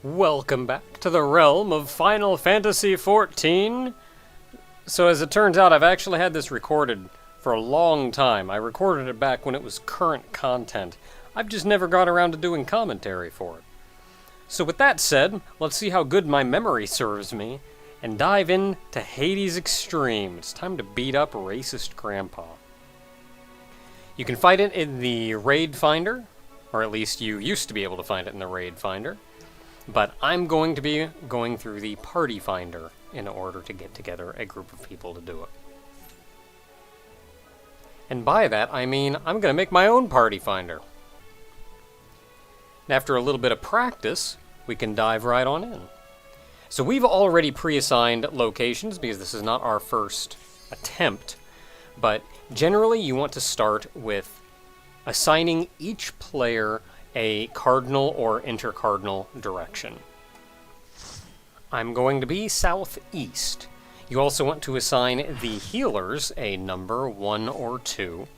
Welcome back to the realm of Final Fantasy XIV. So as it turns out, I've actually had this recorded for a long time. I recorded it back when it was current content. I've just never got around to doing commentary for it. So with that said, let's see how good my memory serves me, and dive into Hades Extreme. It's time to beat up Racist Grandpa. You can find it in the Raid Finder, or at least you used to be able to find it in the Raid Finder. But I'm going to be going through the Party Finder in order to get together a group of people to do it. And by that, I mean I'm going to make my own Party Finder. And after a little bit of practice, we can dive right on in. So we've already pre-assigned locations because this is not our first attempt. But generally, you want to start with assigning each player a cardinal or intercardinal direction. I'm going to be southeast. You also want to assign the healers a number 1 or 2,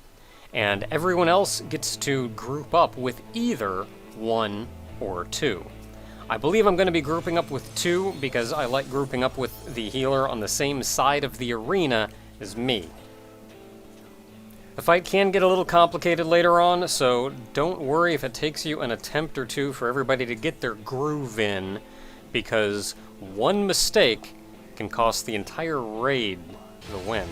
and everyone else gets to group up with either 1 or 2. I believe I'm going to be grouping up with 2 because I like grouping up with the healer on the same side of the arena as me. The fight can get a little complicated later on, so don't worry if it takes you an attempt or two for everybody to get their groove in, because one mistake can cost the entire raid the win.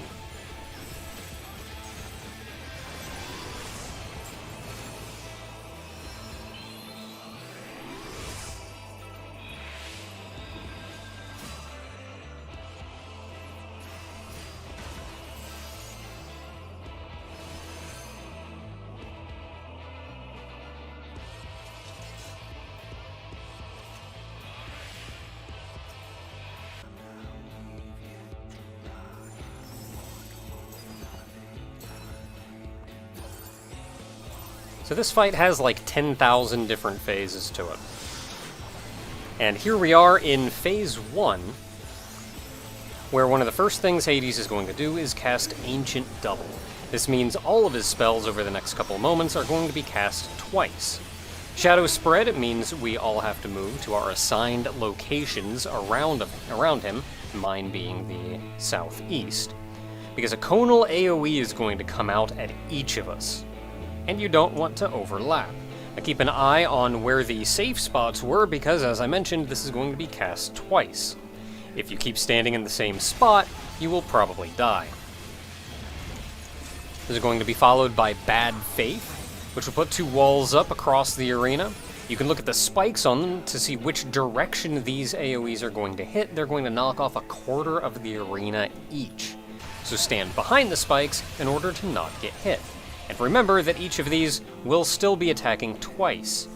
So this fight has like 10,000 different phases to it. And here we are in Phase 1, where one of the first things Hades is going to do is cast Ancient Double. This means all of his spells over the next couple moments are going to be cast twice. Shadow Spread means we all have to move to our assigned locations around him, mine being the southeast, because a conal AoE is going to come out at each of us, and you don't want to overlap. Now keep an eye on where the safe spots were, because as I mentioned, this is going to be cast twice. If you keep standing in the same spot, you will probably die. This is going to be followed by Bad Faith, which will put 2 walls up across the arena. You can look at the spikes on them to see which direction these AoEs are going to hit. They're going to knock off 1/4 of the arena each. So stand behind the spikes in order to not get hit. And remember that each of these will still be attacking twice.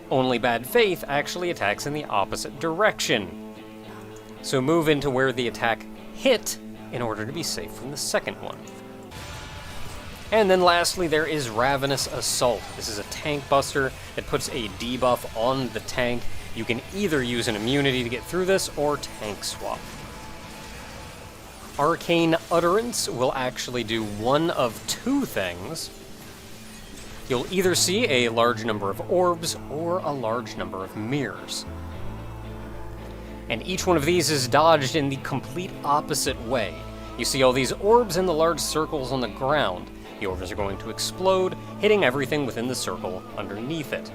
Only Bad Faith actually attacks in the opposite direction. So move into where the attack hit in order to be safe from the second one. And then lastly, there is Ravenous Assault. This is a tank buster that puts a debuff on the tank. You can either use an immunity to get through this or tank swap. Arcane Utterance will actually do one of 2 things. You'll either see a large number of orbs or a large number of mirrors. And each one of these is dodged in the complete opposite way. You see all these orbs and the large circles on the ground. The orbs are going to explode, hitting everything within the circle underneath it.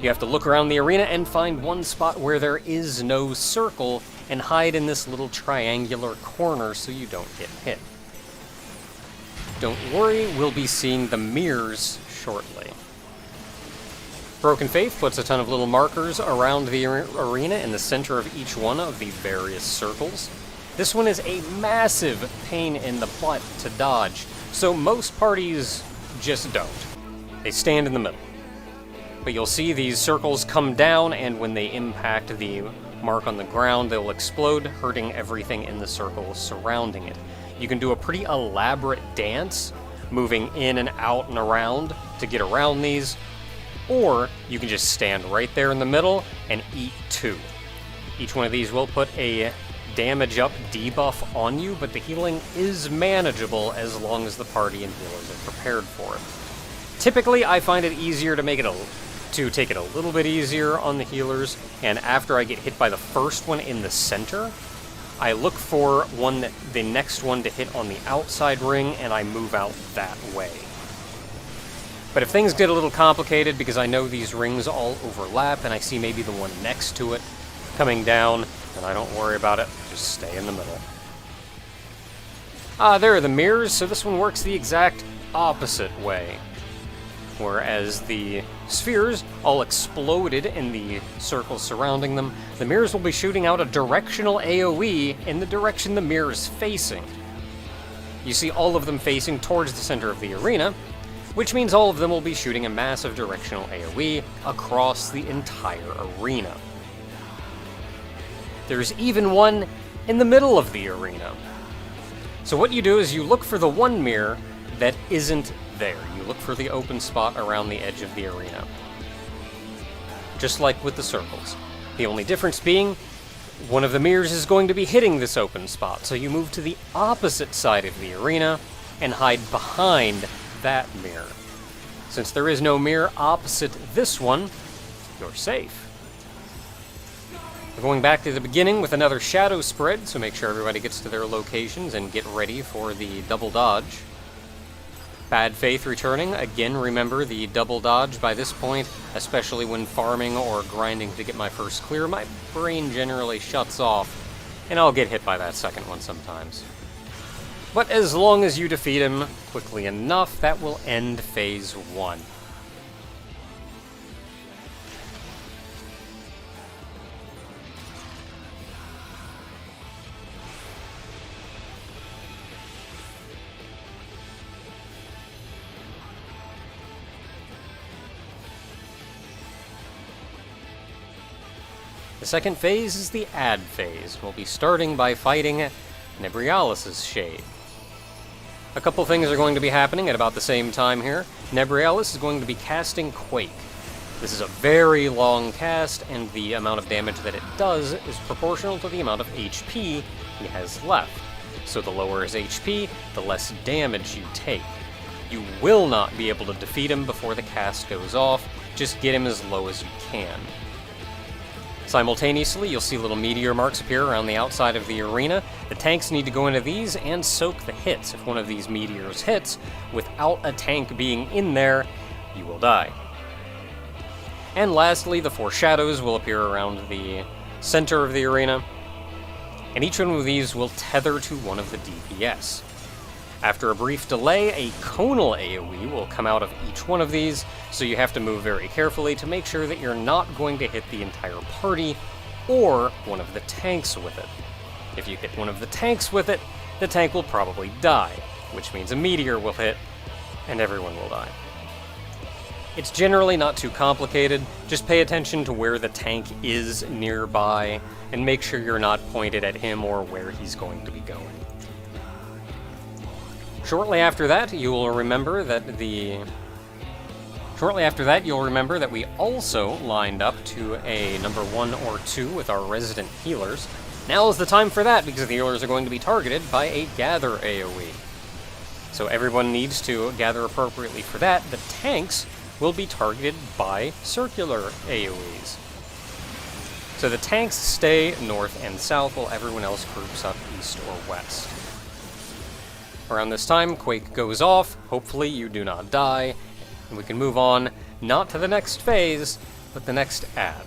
You have to look around the arena and find one spot where there is no circle and hide in this little triangular corner so you don't get hit. Don't worry, we'll be seeing the mirrors shortly. Broken Faith puts a ton of little markers around the arena in the center of each one of the various circles. This one is a massive pain in the butt to dodge, so most parties just don't. They stand in the middle. But you'll see these circles come down, and when they impact the mark on the ground, they'll explode, hurting everything in the circle surrounding it. You can do a pretty elaborate dance, moving in and out and around to get around these, or you can just stand right there in the middle and eat 2. Each one of these will put a damage up debuff on you, but the healing is manageable as long as the party and healers are prepared for it. Typically, I find it easier to make it a to take it a little bit easier on the healers, and after I get hit by the first one in the center, I look for the next one to hit on the outside ring, and I move out that way. But if things get a little complicated, because I know these rings all overlap, and I see maybe the one next to it coming down, then I don't worry about it, just stay in the middle. There are the mirrors, so this one works the exact opposite way. Whereas the spheres all exploded in the circles surrounding them, the mirrors will be shooting out a directional AoE in the direction the mirror is facing. You see all of them facing towards the center of the arena, which means all of them will be shooting a massive directional AoE across the entire arena. There's even one in the middle of the arena. So what you do is you look for the one mirror that isn't there. You look for the open spot around the edge of the arena. Just like with the circles. The only difference being, one of the mirrors is going to be hitting this open spot, so you move to the opposite side of the arena and hide behind that mirror. Since there is no mirror opposite this one, you're safe. We're going back to the beginning with another shadow spread, so make sure everybody gets to their locations and get ready for the double dodge. Bad Faith returning. Again, remember the double dodge by this point, especially when farming or grinding to get my first clear, my brain generally shuts off, and I'll get hit by that second one sometimes. But as long as you defeat him quickly enough, that will end Phase 1. The second phase is the add phase. We'll be starting by fighting Nebrialis' Shade. A couple things are going to be happening at about the same time here. Nebrialis is going to be casting Quake. This is a very long cast, and the amount of damage that it does is proportional to the amount of HP he has left. So the lower his HP, the less damage you take. You will not be able to defeat him before the cast goes off, just get him as low as you can. Simultaneously, you'll see little meteor marks appear around the outside of the arena. The tanks need to go into these and soak the hits. If one of these meteors hits, without a tank being in there, you will die. And lastly, the 4 shadows will appear around the center of the arena, and each one of these will tether to one of the DPS. After a brief delay, a conal AoE will come out of each one of these, so you have to move very carefully to make sure that you're not going to hit the entire party or one of the tanks with it. If you hit one of the tanks with it, the tank will probably die, which means a meteor will hit and everyone will die. It's generally not too complicated, just pay attention to where the tank is nearby and make sure you're not pointed at him or where he's going to be going. Shortly after that, you'll remember that we also lined up to a number 1 or 2 with our resident healers. Now is the time for that, because the healers are going to be targeted by a gather AoE. So everyone needs to gather appropriately for that. The tanks will be targeted by circular AoEs. So the tanks stay north and south while everyone else groups up east or west. Around this time, Quake goes off, hopefully you do not die, and we can move on, not to the next phase, but the next add.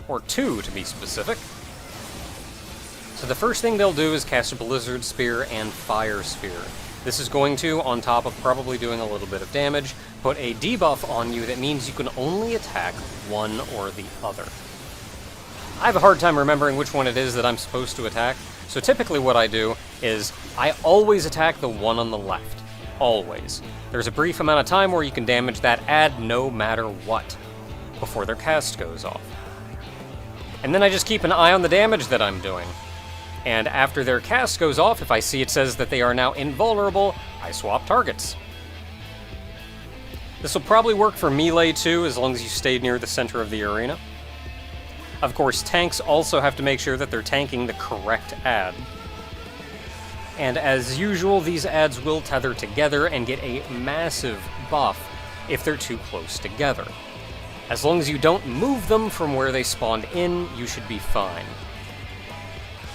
Or 2, to be specific. So the first thing they'll do is cast a Blizzard Spear and Fire Spear. This is going to, on top of probably doing a little bit of damage, put a debuff on you that means you can only attack one or the other. I have a hard time remembering which one it is that I'm supposed to attack, so typically what I do is I always attack the one on the left. Always. There's a brief amount of time where you can damage that add no matter what, before their cast goes off. And then I just keep an eye on the damage that I'm doing. And after their cast goes off, if I see it says that they are now invulnerable, I swap targets. This will probably work for melee too, as long as you stay near the center of the arena. Of course, tanks also have to make sure that they're tanking the correct add. And as usual, these adds will tether together and get a massive buff if they're too close together. As long as you don't move them from where they spawned in, you should be fine.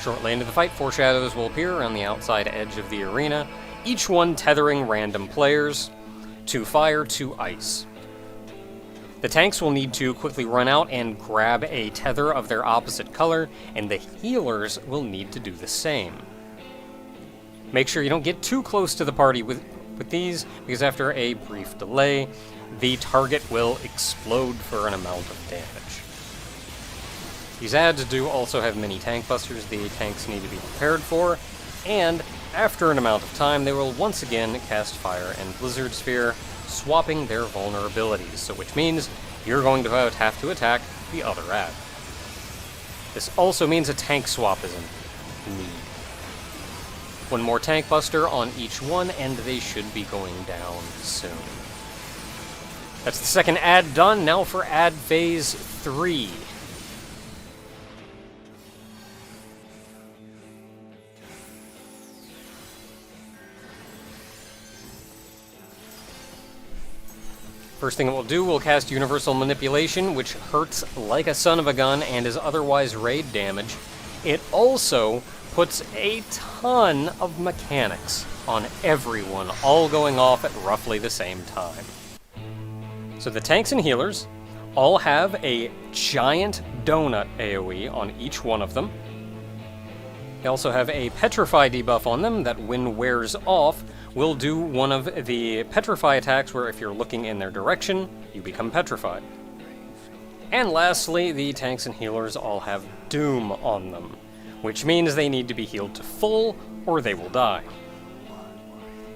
Shortly into the fight, 4 shadows will appear on the outside edge of the arena, each one tethering random players to fire to ice. The tanks will need to quickly run out and grab a tether of their opposite color, and the healers will need to do the same. Make sure you don't get too close to the party with these, because after a brief delay, the target will explode for an amount of damage. These ads do also have mini tank busters the tanks need to be prepared for, and after an amount of time, they will once again cast Fire and Blizzard Sphere, swapping their vulnerabilities, so which means you're going to have to attack the other ad. This also means a tank swap is in need. One more tank buster on each one, and they should be going down soon. That's the second ad done. Now for ad phase 3. First thing it will do, we'll cast Universal Manipulation, which hurts like a son of a gun and is otherwise raid damage. It also puts a ton of mechanics on everyone, all going off at roughly the same time. So the tanks and healers all have a giant donut AoE on each one of them. They also have a Petrify debuff on them that, when wears off, will do one of the Petrify attacks where if you're looking in their direction, you become petrified. And lastly, the tanks and healers all have Doom on them, which means they need to be healed to full or they will die.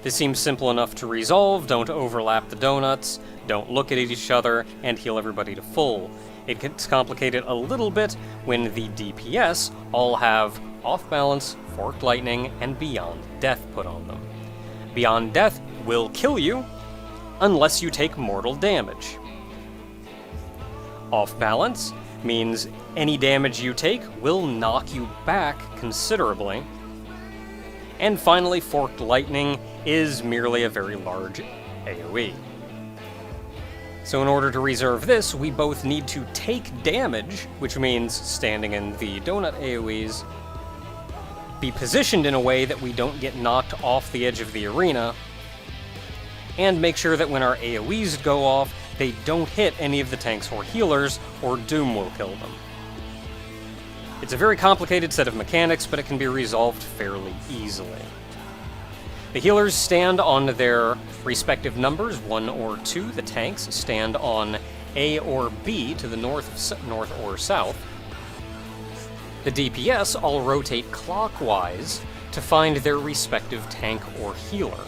This seems simple enough to resolve. Don't overlap the donuts, don't look at each other, and heal everybody to full. It gets complicated a little bit when the DPS all have Off Balance, Forked Lightning, and Beyond Death put on them. Beyond Death will kill you unless you take mortal damage. Off Balance means any damage you take will knock you back considerably. And finally, Forked Lightning is merely a very large AoE. So in order to reserve this, we both need to take damage, which means standing in the donut AoEs, be positioned in a way that we don't get knocked off the edge of the arena, and make sure that when our AoEs go off, they don't hit any of the tanks or healers, or Doom will kill them. It's a very complicated set of mechanics, but it can be resolved fairly easily. The healers stand on their respective numbers, 1 or 2. The tanks stand on A or B to the north or south. The DPS all rotate clockwise to find their respective tank or healer.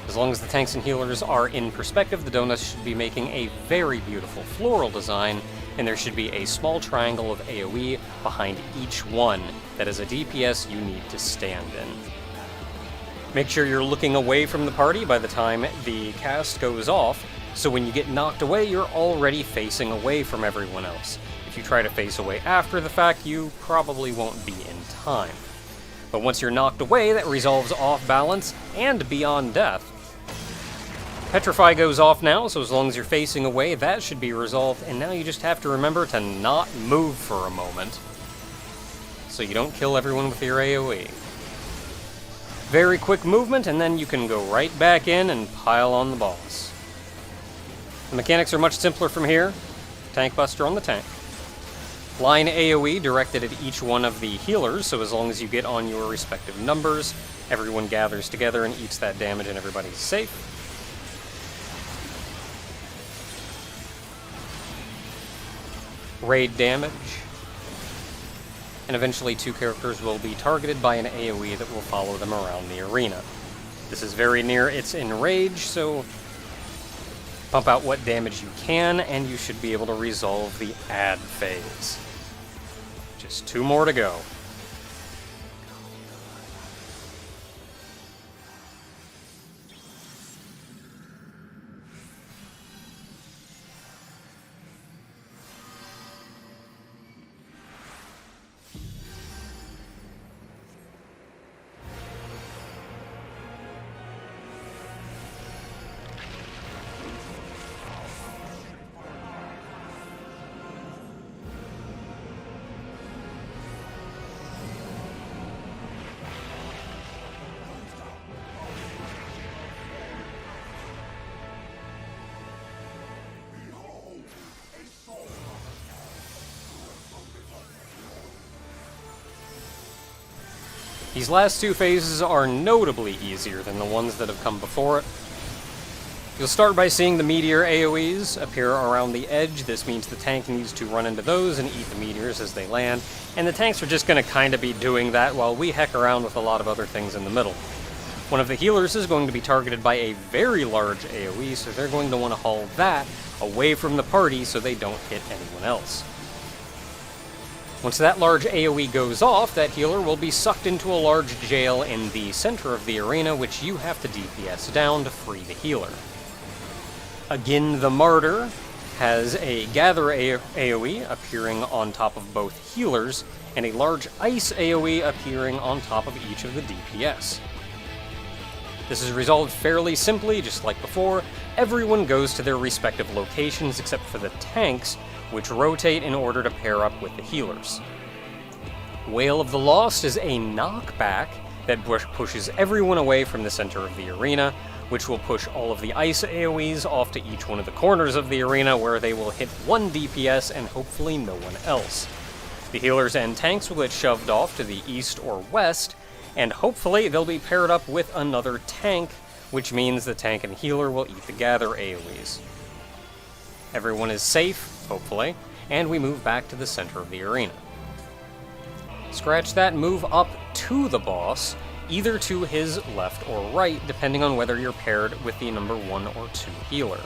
As long as the tanks and healers are in perspective, the donuts should be making a very beautiful floral design, and there should be a small triangle of AoE behind each one that is a DPS you need to stand in. Make sure you're looking away from the party by the time the cast goes off, so when you get knocked away, you're already facing away from everyone else. If you try to face away after the fact, you probably won't be in time. But once you're knocked away, that resolves Off Balance and Beyond Death. Petrify goes off now, so as long as you're facing away, that should be resolved, and now you just have to remember to not move for a moment, so you don't kill everyone with your AoE. Very quick movement, and then you can go right back in and pile on the boss. The mechanics are much simpler from here. Tank Buster on the tank. Line AoE directed at each one of the healers, so as long as you get on your respective numbers, everyone gathers together and eats that damage and everybody's safe. Raid damage. And eventually 2 characters will be targeted by an AoE that will follow them around the arena. This is very near its enrage, so pump out what damage you can, and you should be able to resolve the ad phase. Just 2 more to go. These last two phases are notably easier than the ones that have come before it. You'll start by seeing the meteor AoEs appear around the edge. This means the tank needs to run into those and eat the meteors as they land, and the tanks are just going to kind of be doing that while we heck around with a lot of other things in the middle. One of the healers is going to be targeted by a very large AoE, so they're going to want to haul that away from the party so they don't hit anyone else. Once that large AoE goes off, that healer will be sucked into a large jail in the center of the arena, which you have to DPS down to free the healer. Again, the Martyr has a Gather AoE appearing on top of both healers, and a large Ice AoE appearing on top of each of the DPS. This is resolved fairly simply, just like before. Everyone goes to their respective locations except for the tanks, which rotate in order to pair up with the healers. Wail of the Lost is a knockback that pushes everyone away from the center of the arena, which will push all of the ice AoEs off to each one of the corners of the arena where they will hit one DPS and hopefully no one else. The healers and tanks will get shoved off to the east or west, and hopefully they'll be paired up with another tank, which means the tank and healer will eat the Gather AoEs. Everyone is safe, hopefully, and we move back to the center of the arena. Scratch that, move up to the boss, either to his left or right, depending on whether you're paired with the number 1 or 2 healer.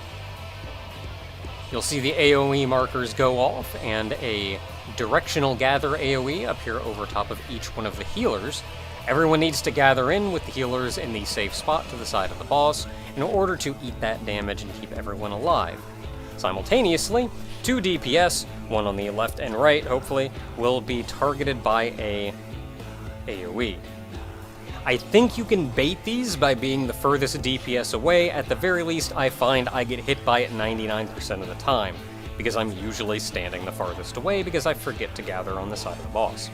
You'll see the AoE markers go off, and a directional Gather AoE appear over top of each one of the healers. Everyone needs to gather in with the healers in the safe spot to the side of the boss in order to eat that damage and keep everyone alive. Simultaneously, 2 DPS, one on the left and right, hopefully, will be targeted by a AoE. I think you can bait these by being the furthest DPS away. At the very least, I find I get hit by it 99% of the time, because I'm usually standing the farthest away because I forget to gather on the side of the boss.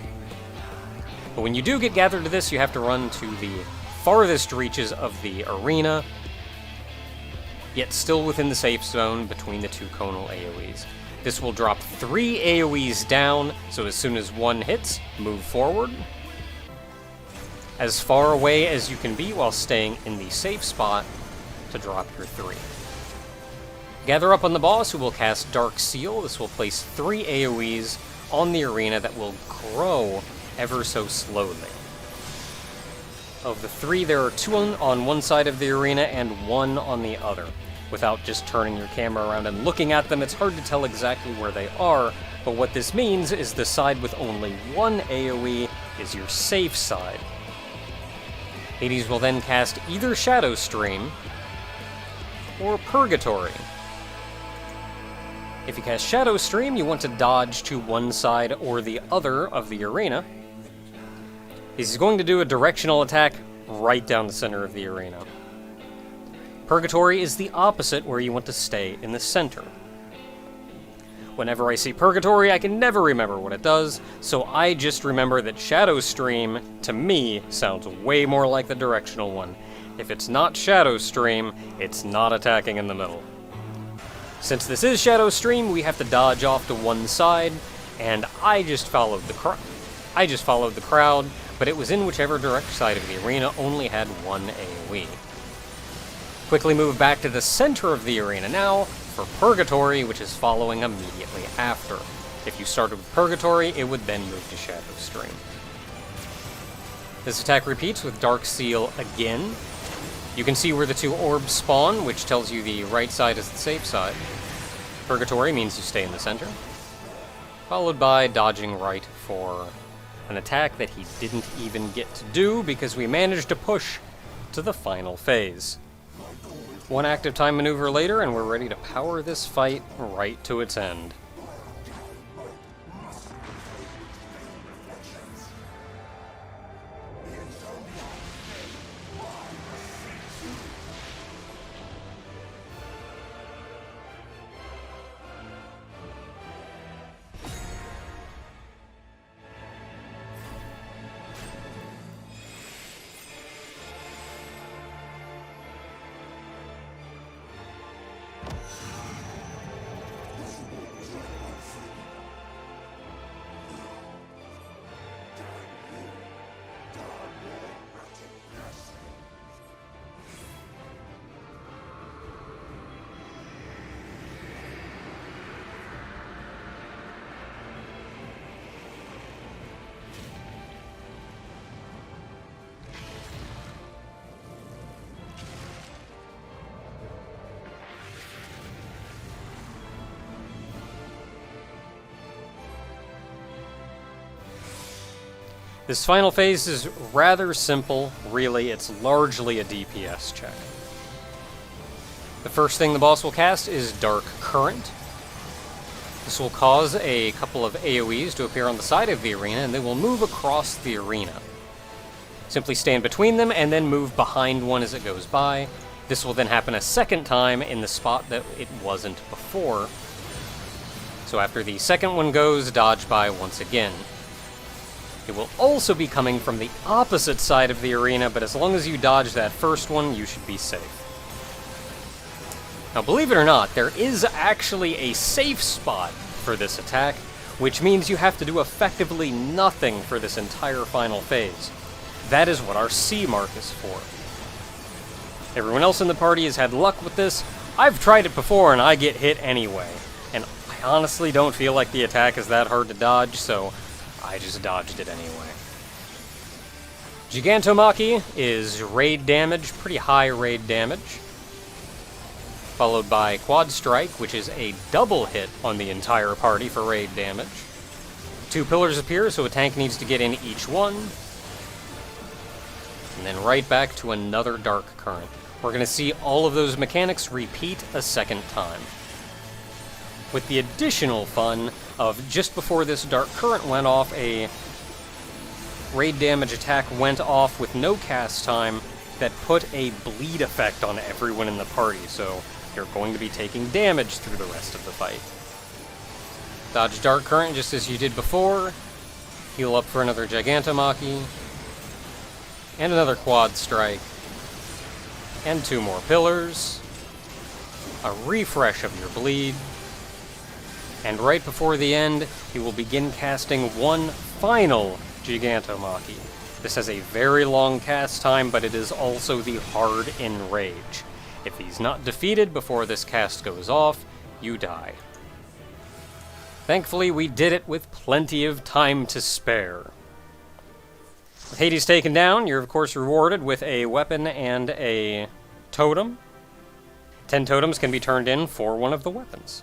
But when you do get gathered to this, you have to run to the farthest reaches of the arena, yet still within the safe zone between the 2 conal AoEs. This will drop 3 AoEs down, so as soon as one hits, move forward, as far away as you can be while staying in the safe spot to drop your 3. Gather up on the boss, who will cast Dark Seal. This will place 3 AoEs on the arena that will grow ever so slowly. Of the 3, there are 2 on one side of the arena and 1 on the other. Without just turning your camera around and looking at them, it's hard to tell exactly where they are, but what this means is the side with only 1 AoE is your safe side. Hades will then cast either Shadow Stream or Purgatory. If you cast Shadow Stream, you want to dodge to one side or the other of the arena. He's going to do a directional attack right down the center of the arena. Purgatory is the opposite, where you want to stay in the center. Whenever I see Purgatory, I can never remember what it does, so I just remember that Shadow Stream, to me, sounds way more like the directional one. If it's not Shadow Stream, it's not attacking in the middle. Since this is Shadow Stream, we have to dodge off to one side, and I just followed the crowd, but it was in whichever direct side of the arena only had 1 AoE. Quickly move back to the center of the arena now for Purgatory, which is following immediately after. If you started with Purgatory, it would then move to Shadow Stream. This attack repeats with Dark Seal again. You can see where the 2 orbs spawn, which tells you the right side is the safe side. Purgatory means you stay in the center, followed by dodging right for an attack that he didn't even get to do because we managed to push to the final phase. 1 active time maneuver later, and we're ready to power this fight right to its end. This final phase is rather simple, really. It's largely a DPS check. The first thing the boss will cast is Dark Current. This will cause a couple of AoEs to appear on the side of the arena, and they will move across the arena. Simply stand between them and then move behind one as it goes by. This will then happen a second time in the spot that it wasn't before. So after the second one goes, dodge by once again. It will also be coming from the opposite side of the arena, but as long as you dodge that first one, you should be safe. Now, believe it or not, there is actually a safe spot for this attack, which means you have to do effectively nothing for this entire final phase. That is what our C mark is for. Everyone else in the party has had luck with this. I've tried it before and I get hit anyway. And I honestly don't feel like the attack is that hard to dodge, so I just dodged it anyway. Gigantomachy is raid damage, pretty high raid damage. Followed by Quad Strike, which is a double hit on the entire party for raid damage. 2 pillars appear, so a tank needs to get in each one. And then right back to another Dark Current. We're going to see all of those mechanics repeat a second time. With the additional fun of just before this Dark Current went off, a raid damage attack went off with no cast time that put a bleed effect on everyone in the party, so you're going to be taking damage through the rest of the fight. Dodge Dark Current just as you did before. Heal up for another Gigantomachy. And another Quad Strike. And 2 more pillars. A refresh of your bleed. And right before the end, you will begin casting one final Gigantomachy. This has a very long cast time, but it is also the hard in rage. If he's not defeated before this cast goes off, you die. Thankfully, we did it with plenty of time to spare. With Hades taken down, you're of course rewarded with a weapon and a totem. 10 totems can be turned in for one of the weapons.